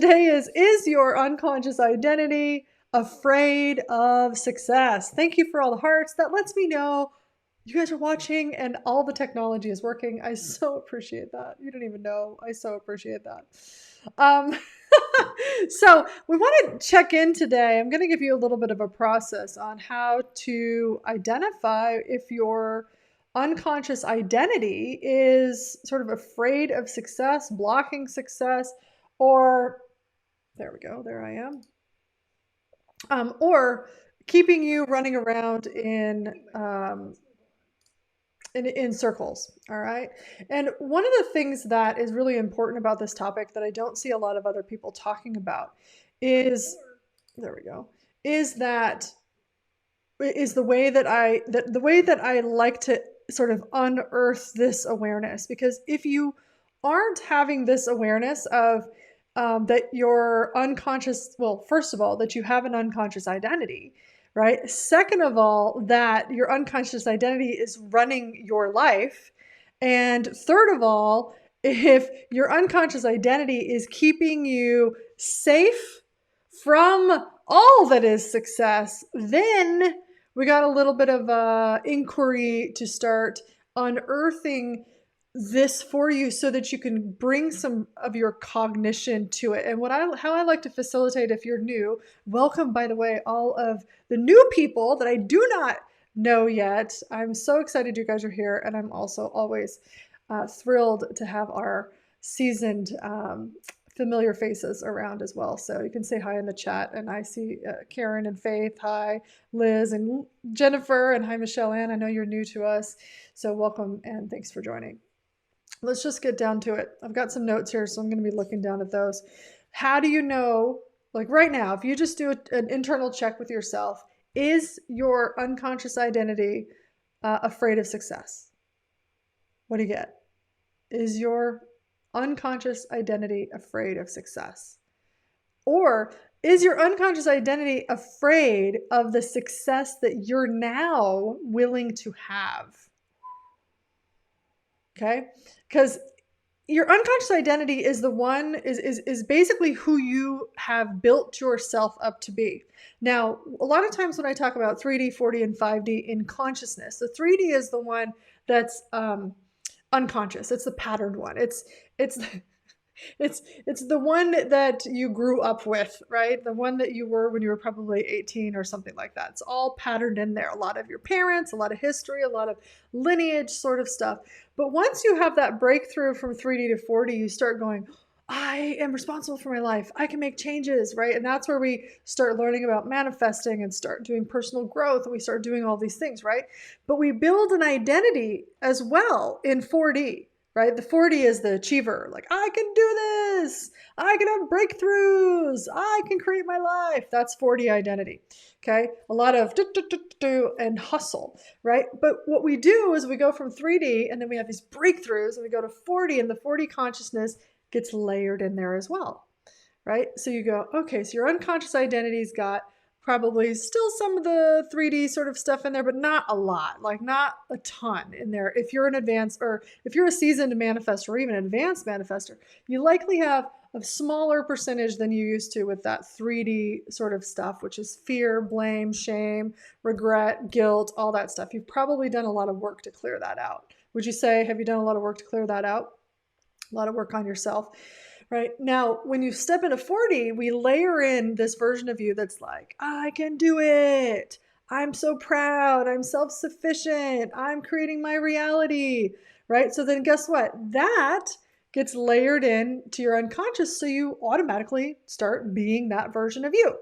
today is your unconscious identity afraid of success? Thank you for all the hearts. That lets me know you guys are watching and all the technology is working. I so appreciate that. You don't even know. I so appreciate that. Um, so we want to check in today. I'm going to give you a little bit of a process on how to identify if your unconscious identity is sort of afraid of success, blocking success, or there we go, there I am, or keeping you running around in circles. All right. And one of the things that is really important about this topic that I don't see a lot of other people talking about is, there we go, is the way that I like to sort of unearth this awareness. Because if you aren't having this awareness of that your unconscious, well, first of all, that you have an unconscious identity, right? Second of all, that your unconscious identity is running your life. And third of all, if your unconscious identity is keeping you safe from all that is success, then we got a little bit of inquiry to start unearthing this for you so that you can bring some of your cognition to it. And how I like to facilitate, if you're new, welcome, by the way, all of the new people that I do not know yet. I'm so excited you guys are here. And I'm also always thrilled to have our seasoned familiar faces around as well. So you can say hi in the chat. And I see Karen and Faith. Hi, Liz and Jennifer. And hi, Michelle Ann. I know you're new to us. So welcome and thanks for joining. Let's just get down to it. I've got some notes here, so I'm going to be looking down at those. How do you know, like right now, if you just do an internal check with yourself, is your unconscious identity afraid of success? What do you get? Is your unconscious identity afraid of success? Or is your unconscious identity afraid of the success that you're now willing to have? Okay, because your unconscious identity is the one is basically who you have built yourself up to be. Now, a lot of times when I talk about 3D, 4D, and 5D in consciousness, the 3D is the one that's unconscious. It's the patterned one. It's the one that you grew up with, right? The one that you were when you were probably 18 or something like that. It's all patterned in there. A lot of your parents, a lot of history, a lot of lineage sort of stuff. But once you have that breakthrough from 3D to 4D, you start going, I am responsible for my life. I can make changes, right? And that's where we start learning about manifesting and start doing personal growth. And we start doing all these things, right? But we build an identity as well in 4D. Right? The 4D is the achiever. Like, I can do this. I can have breakthroughs. I can create my life. That's 4D identity. Okay. A lot of do and hustle, right? But what we do is we go from 3D and then we have these breakthroughs and we go to 4D, and the 4D consciousness gets layered in there as well. Right? So you go, okay, so your unconscious identity's got probably still some of the 3D sort of stuff in there, but not a lot, like not a ton in there. If you're an advanced, or if you're a seasoned manifestor or even an advanced manifestor, you likely have a smaller percentage than you used to with that 3D sort of stuff, which is fear, blame, shame, regret, guilt, all that stuff. You've probably done a lot of work to clear that out. Would you say, have you done a lot of work to clear that out? A lot of work on yourself. Right? Now, when you step into 4D, we layer in this version of you that's like, I can do it. I'm so proud. I'm self-sufficient. I'm creating my reality. Right? So then guess what? That gets layered in to your unconscious. So you automatically start being that version of you.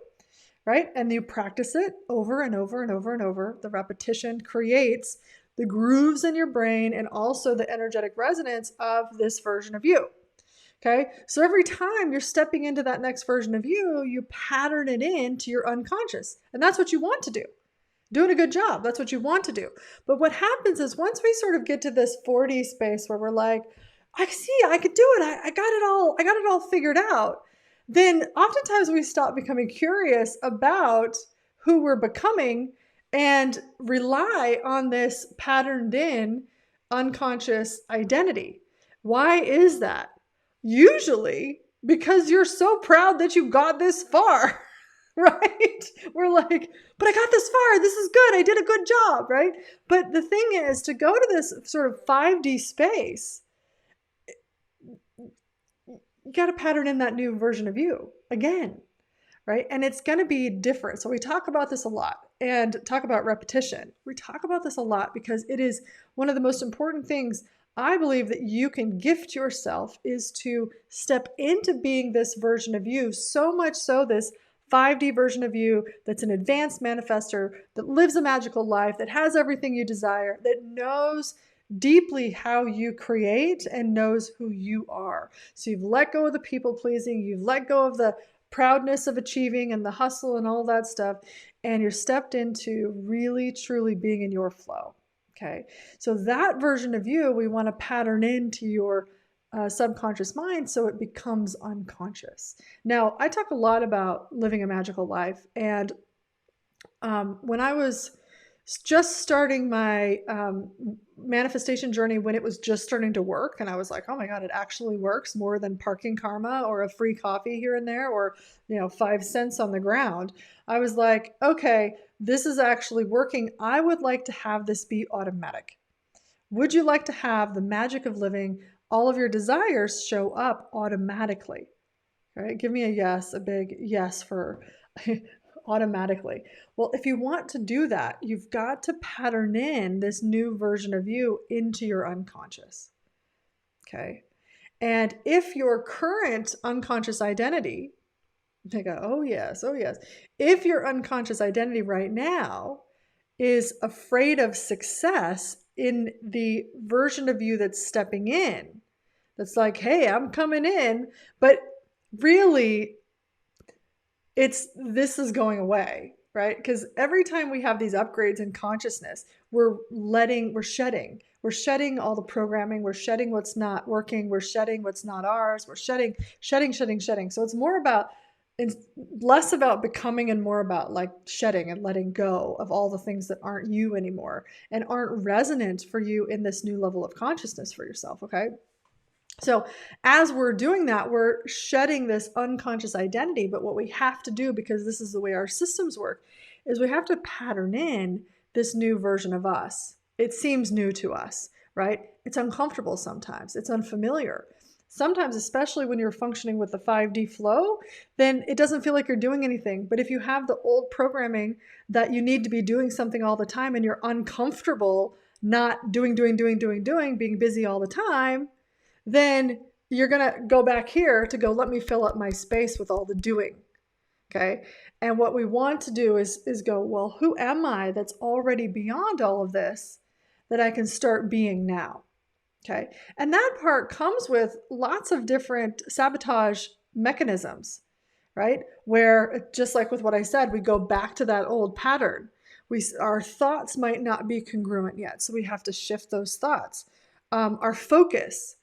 Right? And you practice it over and over and over and over. The repetition creates the grooves in your brain and also the energetic resonance of this version of you. Okay, so every time you're stepping into that next version of you, you pattern it into your unconscious. And that's what you want to do. Doing a good job. That's what you want to do. But what happens is once we sort of get to this 4D space where we're like, I see, I could do it. I got it all figured out. Then oftentimes we stop becoming curious about who we're becoming and rely on this patterned in unconscious identity. Why is that? Usually because you're so proud that you got this far, right? We're like, but I got this far. This is good. I did a good job, right? But the thing is, to go to this sort of 5D space, you got to pattern in that new version of you again, right? And it's going to be different. So we talk about this a lot and talk about repetition. We talk about this a lot because it is one of the most important things I believe that you can gift yourself, is to step into being this version of you, so much so this 5D version of you that's an advanced manifestor, that lives a magical life, that has everything you desire, that knows deeply how you create and knows who you are. So you've let go of the people pleasing, you've let go of the proudness of achieving and the hustle and all that stuff, and you're stepped into really truly being in your flow. Okay, so that version of you, we want to pattern into your subconscious mind so it becomes unconscious. Now, I talk a lot about living a magical life, and when I was just starting my manifestation journey, when it was just starting to work, and I was like, oh my God, it actually works more than parking karma or a free coffee here and there, or 5 cents on the ground. I was like, okay, this is actually working. I would like to have this be automatic. Would you like to have the magic of living all of your desires show up automatically? All right, give me a yes, a big yes for automatically. Well, if you want to do that, you've got to pattern in this new version of you into your unconscious. Okay. And if your current unconscious identity, they go, oh yes, oh yes. If your unconscious identity right now is afraid of success in the version of you that's stepping in, that's like, hey, I'm coming in, but really this is going away, right? Because every time we have these upgrades in consciousness, we're shedding all the programming, we're shedding what's not working, we're shedding what's not ours, we're shedding. So it's less about becoming and more about like shedding and letting go of all the things that aren't you anymore and aren't resonant for you in this new level of consciousness for yourself. Okay. So as we're doing that, we're shedding this unconscious identity. But what we have to do, because this is the way our systems work, is we have to pattern in this new version of us. It seems new to us, right? It's uncomfortable sometimes. It's unfamiliar. Sometimes, especially when you're functioning with the 5D flow, then it doesn't feel like you're doing anything. But if you have the old programming that you need to be doing something all the time and you're uncomfortable not doing, being busy all the time, then you're going to go back here to go, let me fill up my space with all the doing. Okay. And what we want to do is go, well, who am I that's already beyond all of this that I can start being now? Okay. And that part comes with lots of different sabotage mechanisms, right? Where just like with what I said, we go back to that old pattern. Our thoughts might not be congruent yet. So we have to shift those thoughts. Our focus,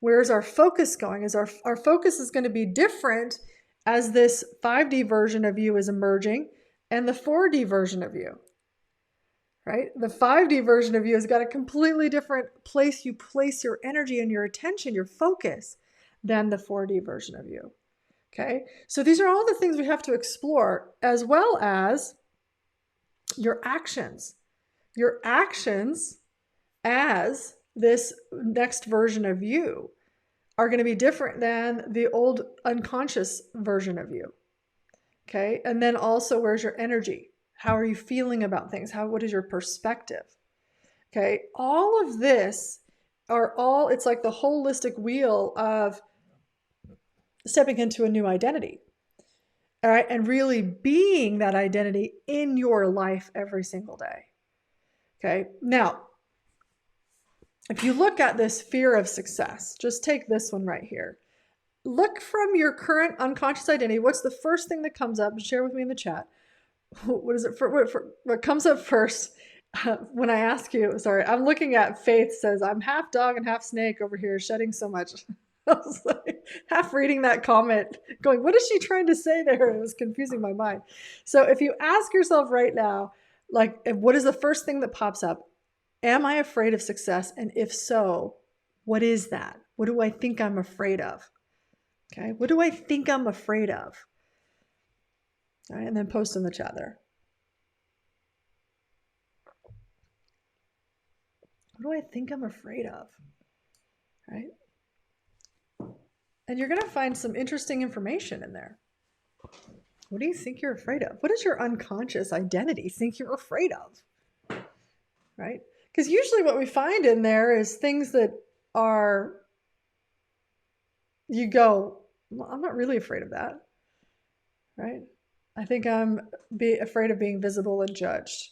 where's our focus going? Is our focus is going to be different as this 5D version of you is emerging and the 4D version of you, right? The 5D version of you has got a completely different place you place your energy and your attention, your focus, than the 4D version of you. Okay. So these are all the things we have to explore, as well as your actions. Your actions as this next version of you are going to be different than the old unconscious version of you. Okay. And then also, where's your energy? How are you feeling about things? What is your perspective? Okay. All of this it's like the holistic wheel of stepping into a new identity. All right. And really being that identity in your life every single day. Okay. Now, if you look at this fear of success, just take this one right here. Look from your current unconscious identity. What's the first thing that comes up? Share with me in the chat. What is it what comes up first when I ask you? Sorry, I'm looking at Faith says, I'm half dog and half snake over here, shedding so much. I was like, half reading that comment, going, what is she trying to say there? It was confusing my mind. So if you ask yourself right now, like, what is the first thing that pops up? Am I afraid of success? And if so, what is that? What do I think I'm afraid of? Okay, what do I think I'm afraid of? All right, and then post in the chat there. What do I think I'm afraid of? Right? And you're going to find some interesting information in there. What do you think you're afraid of? What does your unconscious identity think you're afraid of? Right? Because usually what we find in there is things that are, you go, well, I'm not really afraid of that. Right? I think I'm afraid of being visible and judged.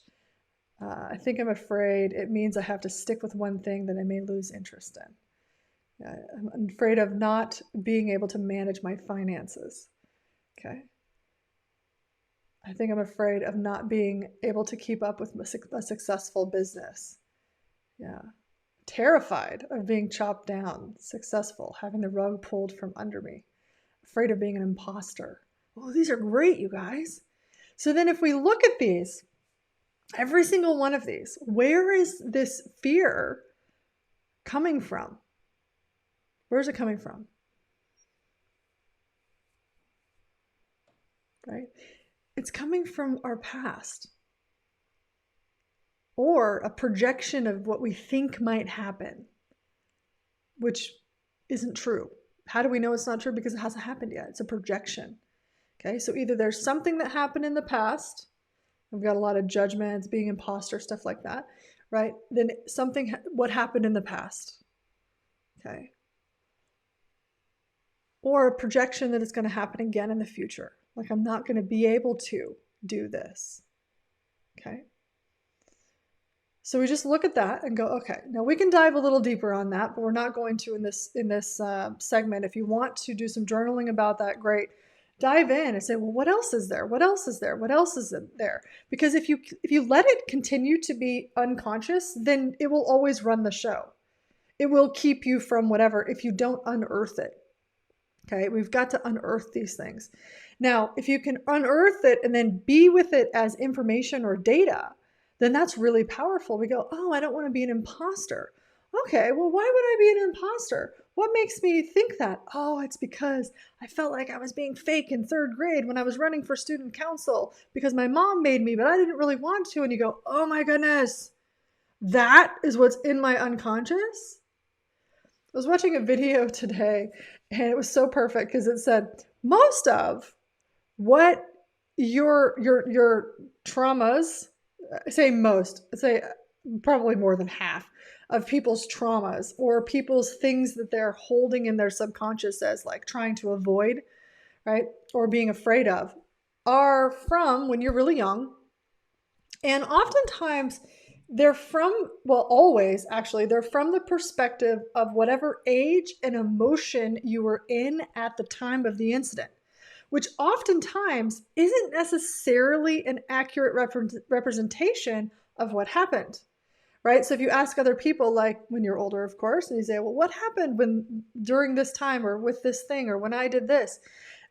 I think I'm afraid it means I have to stick with one thing that I may lose interest in. I'm afraid of not being able to manage my finances. Okay. I think I'm afraid of not being able to keep up with a successful business. Yeah. Terrified of being chopped down, successful, having the rug pulled from under me. Afraid of being an imposter. Oh, these are great, you guys. So then if we look at these, every single one of these, where is this fear coming from? Where is it coming from? Right? It's coming from our past or a projection of what we think might happen, which isn't true. How do we know it's not true? Because it hasn't happened yet. It's a projection. Okay, so either there's something that happened in the past. We've got a lot of judgments, being imposter, stuff like that, right? Then what happened in the past, okay? Or a projection that it's going to happen again in the future. Like I'm not going to be able to do this, okay? So we just look at that and go, okay, now we can dive a little deeper on that, but we're not going to in this segment. If you want to do some journaling about that, great. Dive in and say, well, what else is there? What else is there? What else is there? Because if you let it continue to be unconscious, then it will always run the show. It will keep you from whatever if you don't unearth it. Okay, we've got to unearth these things. Now, if you can unearth it and then be with it as information or data, then that's really powerful. We go, oh, I don't want to be an imposter. Okay, well, why would I be an imposter? What makes me think that? Oh, it's because I felt like I was being fake in third grade when I was running for student council because my mom made me, but I didn't really want to. And you go, oh my goodness, that is what's in my unconscious? I was watching a video today and it was so perfect because it said most of what your traumas, I say probably more than half of people's traumas or people's things that they're holding in their subconscious as like trying to avoid, right? Or being afraid of are from when you're really young. And oftentimes they're from, well, always actually, they're from the perspective of whatever age and emotion you were in at the time of the incident, which oftentimes isn't necessarily an accurate representation of what happened, right? So if you ask other people, like when you're older, of course, and you say, well, what happened during this time or with this thing or when I did this,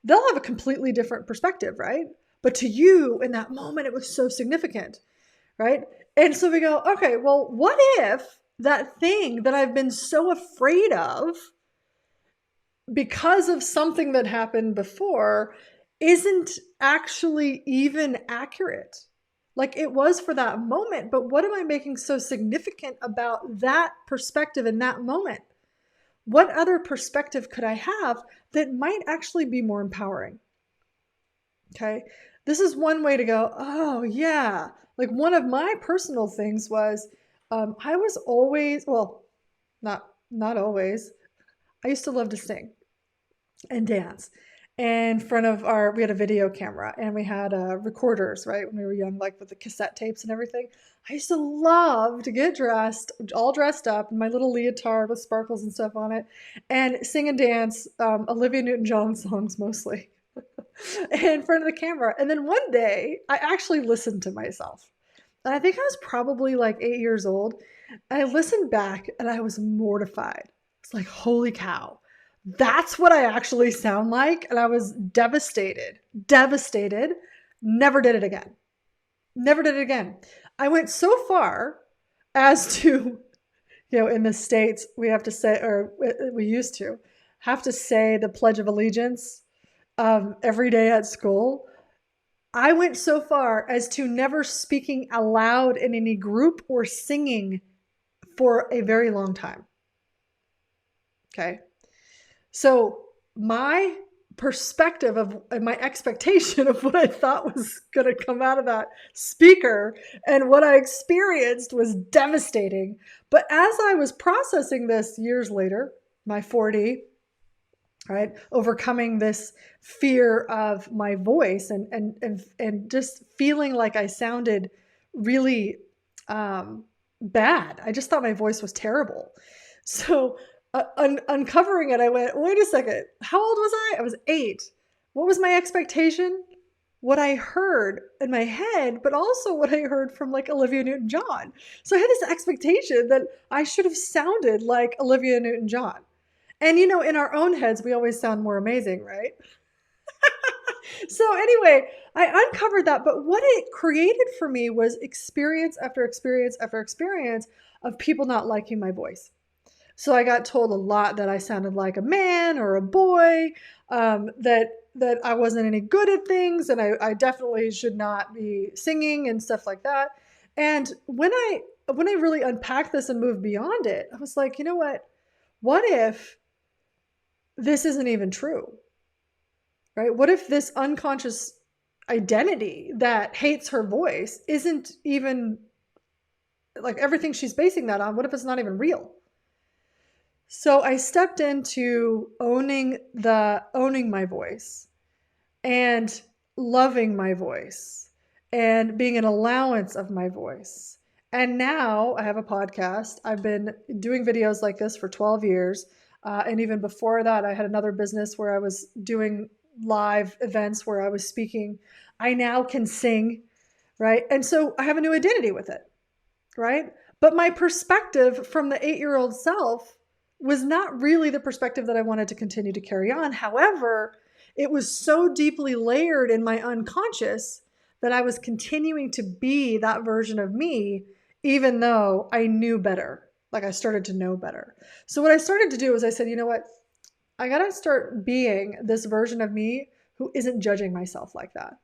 they'll have a completely different perspective, right? But to you in that moment, it was so significant, right? And so we go, okay, well, what if that thing that I've been so afraid of because of something that happened before isn't actually even accurate? Like it was for that moment, but what am I making so significant about that perspective in that moment? What other perspective could I have that might actually be more empowering? Okay, this is one way to go, oh yeah. Like one of my personal things was I was always, well, not always. I used to love to sing and dance in front of we had a video camera and we had recorders, right? When we were young, like with the cassette tapes and everything. I used to love to get dressed, all dressed up in my little leotard with sparkles and stuff on it and sing and dance Olivia Newton-John songs mostly in front of the camera. And then one day I actually listened to myself. And I think I was probably like 8 years old. I listened back and I was mortified. It's like, holy cow. That's what I actually sound like. And I was devastated. Never did it again. Never did it again. I went so far as to, in the States, we have to say, or we used to have to say the Pledge of Allegiance every day at school, I went so far as to never speaking aloud in any group or singing for a very long time. Okay. So my perspective of and my expectation of what I thought was going to come out of that speaker and what I experienced was devastating. But as I was processing this years later, my 40, right, overcoming this fear of my voice and just feeling like I sounded really bad. I just thought my voice was terrible. So uncovering it, I went, wait a second, how old was I? I was 8. What was my expectation? What I heard in my head, but also what I heard from like Olivia Newton-John. So I had this expectation that I should have sounded like Olivia Newton-John. And you know, in our own heads, we always sound more amazing, right? So anyway, I uncovered that, but what it created for me was experience after experience after experience of people not liking my voice. So I got told a lot that I sounded like a man or a boy, that I wasn't any good at things, and I definitely should not be singing and stuff like that. And when I really unpacked this and moved beyond it, I was like, you know what? What if this isn't even true? Right? What if this unconscious identity that hates her voice isn't even like everything she's basing that on? What if it's not even real? So I stepped into owning my voice and loving my voice and being an allowance of my voice. And now I have a podcast. I've been doing videos like this for 12 years. And even before that, I had another business where I was doing live events where I was speaking. I now can sing, right? And so I have a new identity with it, right? But my perspective from the 8-year-old self was not really the perspective that I wanted to continue to carry on. However, it was so deeply layered in my unconscious that I was continuing to be that version of me, even though I knew better. Like I started to know better. So what I started to do was I said, you know what? I got to start being this version of me who isn't judging myself like that,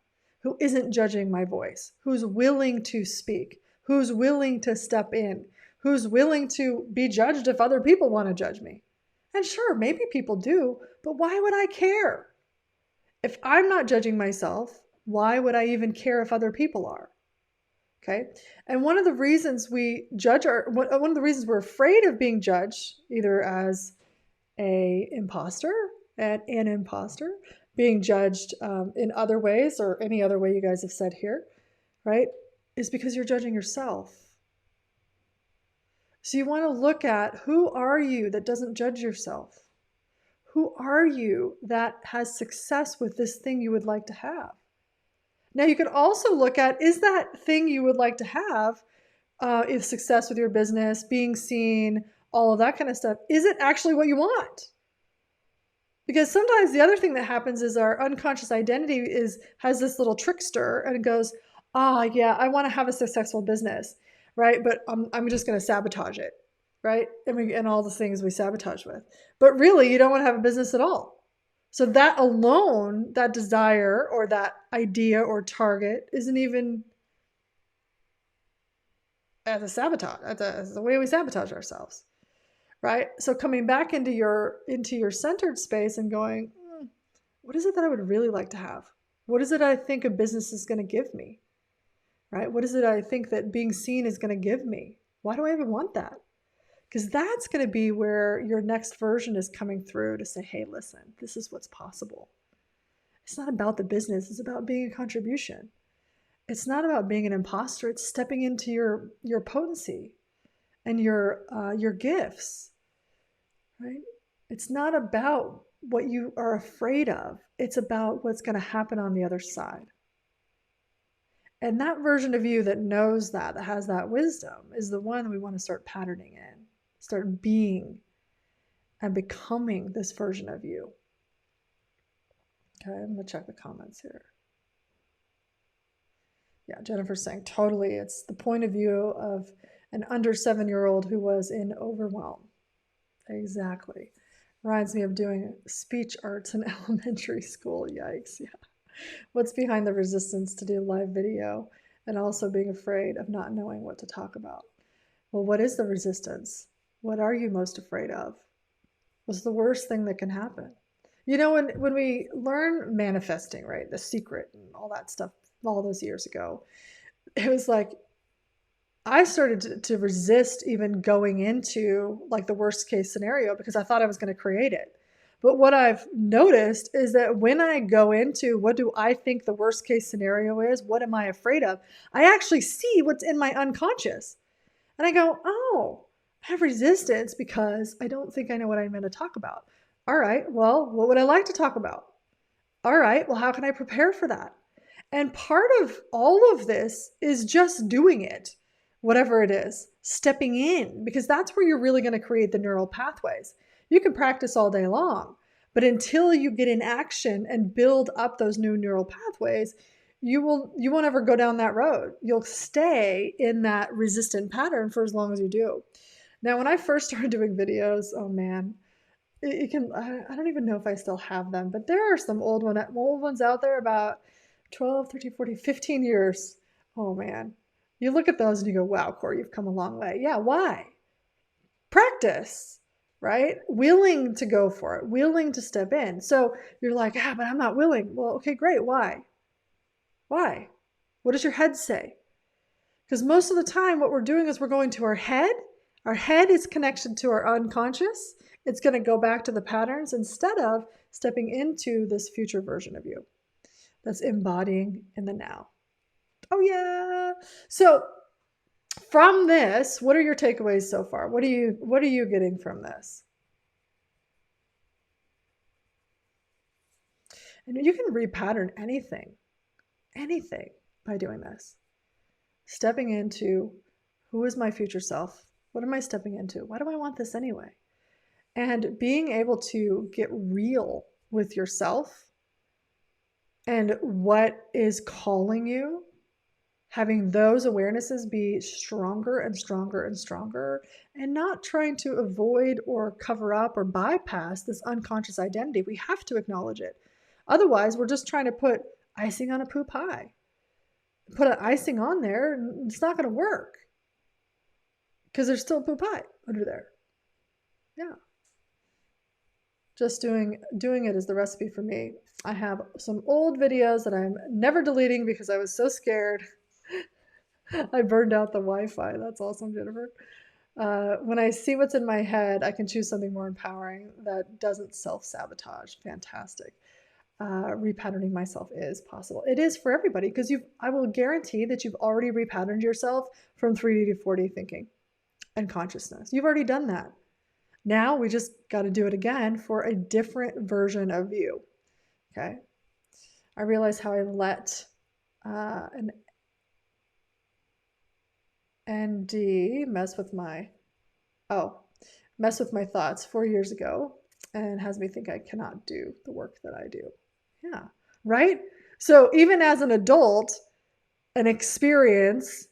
who isn't judging my voice, who's willing to speak, who's willing to step in, who's willing to be judged if other people want to judge me. And sure, maybe people do, but why would I care? If I'm not judging myself, why would I even care if other people are? Okay. And one of the reasons we judge one of the reasons we're afraid of being judged, either as an imposter, being judged in other ways or any other way you guys have said here, right, is because you're judging yourself. So you want to look at, who are you that doesn't judge yourself? Who are you that has success with this thing you would like to have? Now you could also look at, is that thing you would like to have, is success with your business, being seen, all of that kind of stuff, is it actually what you want? Because sometimes the other thing that happens is our unconscious identity has this little trickster and it goes, yeah, I want to have a successful business, right? But I'm just going to sabotage it, right? And all the things we sabotage with. But really, you don't want to have a business at all. So that alone, that desire or that idea or target isn't even as a sabotage, as the way we sabotage ourselves. Right? So coming back into your centered space and going, what is it that I would really like to have? What is it I think a business is going to give me? Right? What is it I think that being seen is going to give me? Why do I even want that? Because that's going to be where your next version is coming through to say, hey, listen, this is what's possible. It's not about the business. It's about being a contribution. It's not about being an imposter. It's stepping into your potency and your gifts, right? It's not about what you are afraid of. It's about what's going to happen on the other side. And that version of you that knows that has that wisdom, is the one we want to start patterning in, start being and becoming this version of you. Okay, I'm going to check the comments here. Yeah, Jennifer's saying, totally. It's the point of view of an under 7-year-old who was in overwhelm. Exactly. Reminds me of doing speech arts in elementary school. Yikes. Yeah. What's behind the resistance to do live video and also being afraid of not knowing what to talk about? Well, what is the resistance? What are you most afraid of? What's the worst thing that can happen? You know, when we learn manifesting, right, the secret and all that stuff all those years ago, it was like I started to resist even going into like the worst case scenario because I thought I was going to create it. But what I've noticed is that when I go into what do I think the worst case scenario is, what am I afraid of, I actually see what's in my unconscious. And I go, oh, I have resistance because I don't think I know what I'm going to talk about. All right, well, what would I like to talk about? All right, well, how can I prepare for that? And part of all of this is just doing it, whatever it is, stepping in, because that's where you're really going to create the neural pathways. You can practice all day long, but until you get in action and build up those new neural pathways, you won't ever go down that road. You'll stay in that resistant pattern for as long as you do. Now, when I first started doing videos, oh man, it can, I don't even know if I still have them, but there are some old ones out there about 12, 13, 14, 15 years. Oh man. You look at those and you go, wow, Cory, you've come a long way. Yeah, why? Practice, right? Willing to go for it, willing to step in. So you're like, but I'm not willing. Well, okay, great. Why? Why? What does your head say? Because most of the time what we're doing is we're going to our head. Our head is connection to our unconscious. It's going to go back to the patterns instead of stepping into this future version of you that's embodying in the now. Oh yeah. So from this, what are your takeaways so far? What are you getting from this? And you can repattern anything by doing this. Stepping into who is my future self? What am I stepping into? Why do I want this anyway? And being able to get real with yourself and what is calling you, having those awarenesses be stronger and stronger and stronger, and not trying to avoid or cover up or bypass this unconscious identity. We have to acknowledge it. Otherwise, we're just trying to put icing on a poop pie. Put an icing on there, and it's not going to work because there's still poop pie under there. Yeah. Just doing it is the recipe for me. I have some old videos that I'm never deleting because I was so scared. I burned out the Wi-Fi. That's awesome, Jennifer. When I see what's in my head, I can choose something more empowering that doesn't self-sabotage. Fantastic. Repatterning myself is possible. It is for everybody because I will guarantee that you've already repatterned yourself from 3D to 4D thinking and consciousness. You've already done that. Now we just got to do it again for a different version of you. Okay. I realize how I let an ND mess with my thoughts 4 years ago and has me think I cannot do the work that I do. Yeah. Right? So even as an adult, an experience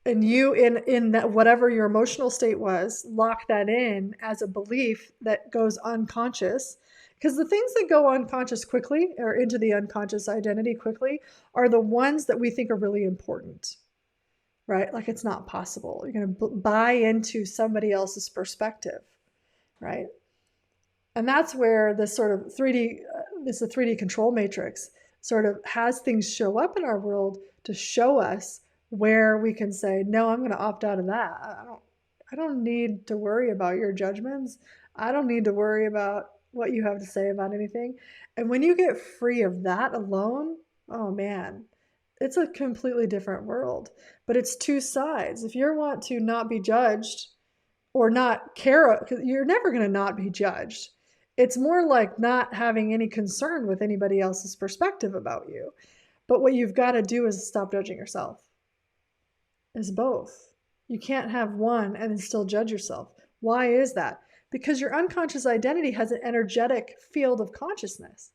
and you in that whatever your emotional state was, lock that in as a belief that goes unconscious. Because the things that go unconscious quickly or into the unconscious identity quickly are the ones that we think are really important, right? Like it's not possible. You're going to buy into somebody else's perspective, right? And that's where this sort of 3D, this is a 3D control matrix, sort of has things show up in our world to show us where we can say, no, I'm going to opt out of that. I don't need to worry about your judgments. I don't need to worry about what you have to say about anything. And when you get free of that alone, oh man, it's a completely different world. But it's two sides. If you want to not be judged or not care, you're never going to not be judged. It's more like not having any concern with anybody else's perspective about you. But what you've got to do is stop judging yourself. Is both. You can't have one and then still judge yourself. Why is that? Because your unconscious identity has an energetic field of consciousness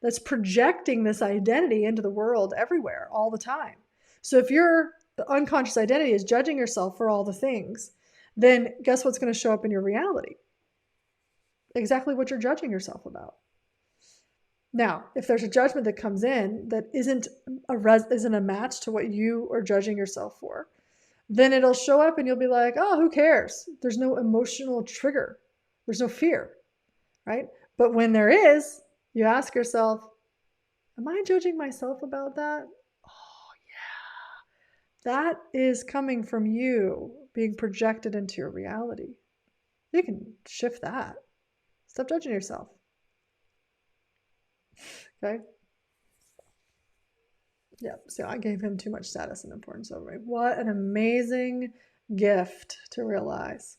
that's projecting this identity into the world everywhere, all the time. So if your unconscious identity is judging yourself for all the things, then guess what's going to show up in your reality? exactly what you're judging yourself about. Now, if there's a judgment that comes in that isn't a match to what you are judging yourself for, then it'll show up and you'll be like, oh, who cares? There's no emotional trigger. There's no fear, right? But when there is, you ask yourself, am I judging myself about that? Oh, yeah. That is coming from you being projected into your reality. You can shift that. Stop judging yourself. Okay? Yeah, so I gave him too much status and importance over me. What an amazing gift to realize.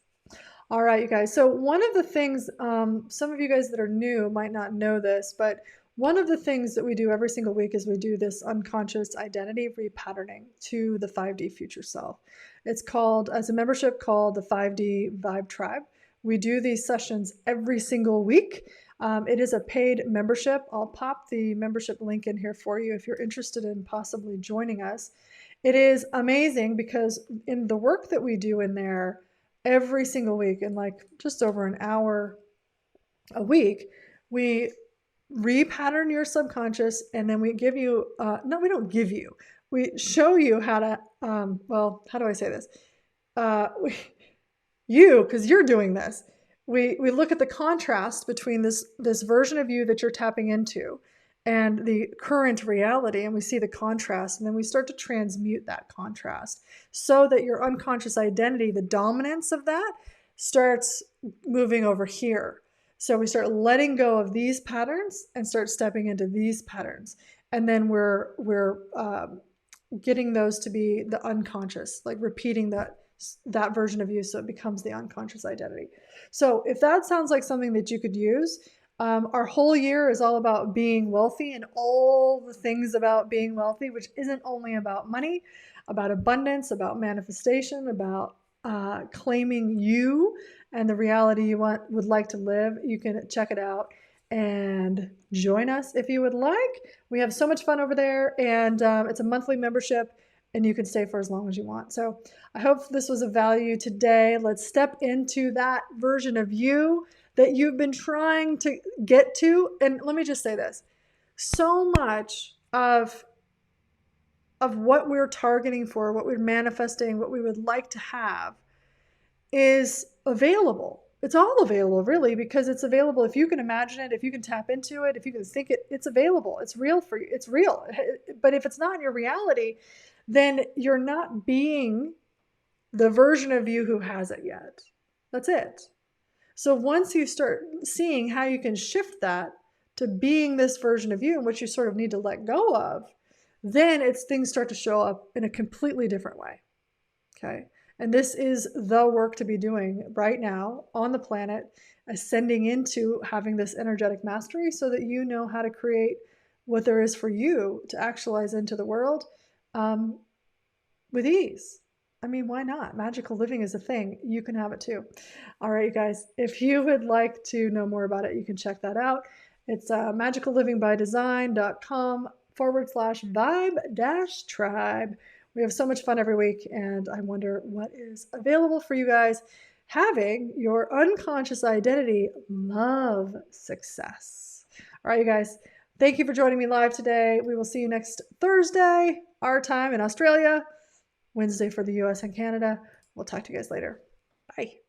All right, you guys. So one of the things, some of you guys that are new might not know this, but one of the things that we do every single week is we do this unconscious identity repatterning to the 5D future self. It's called, as a membership, called the 5D Vibe Tribe. We do these sessions every single week. It is a paid membership. I'll pop the membership link in here for you if you're interested in possibly joining us. It is amazing because in the work that we do in there, every single week, in like just over an hour a week, we repattern your subconscious, and then we give you, no, we don't give you, we show you how to, well, how do I say this? Because you're doing this, we look at the contrast between this version of you that you're tapping into and the current reality, and we see the contrast, and then we start to transmute that contrast so that your unconscious identity, the dominance of that, starts moving over here. So we start letting go of these patterns and start stepping into these patterns, and then we're getting those to be the unconscious, like repeating that version of you, so it becomes the unconscious identity. So if that sounds like something that you could use, our whole year is all about being wealthy and all the things about being wealthy, which isn't only about money, about abundance, about manifestation, about claiming you and the reality you would like to live. You can check it out and join us if you would like. We have so much fun over there, and it's a monthly membership, and you can stay for as long as you want. So I hope this was of value today. Let's step into that version of you that you've been trying to get to. And let me just say this. So much of what we're targeting for, what we're manifesting, what we would like to have is available. It's all available, really, because it's available. If you can imagine it, if you can tap into it, if you can think it, it's available. It's real for you. It's real. But if it's not in your reality, then you're not being the version of you who has it yet. That's it. So once you start seeing how you can shift that to being this version of you, and which you sort of need to let go of, then things start to show up in a completely different way. Okay. And this is the work to be doing right now on the planet, ascending into having this energetic mastery so that you know how to create what there is for you to actualize into the world with ease. I mean, why not? Magical living is a thing. You can have it too. All right, you guys, if you would like to know more about it, you can check that out. It's magicallivingbydesign.com/vibe-tribe. We have so much fun every week, and I wonder what is available for you guys having your unconscious identity love success. All right, you guys, thank you for joining me live today. We will see you next Thursday, our time in Australia, Wednesday for the US and Canada. We'll talk to you guys later. Bye.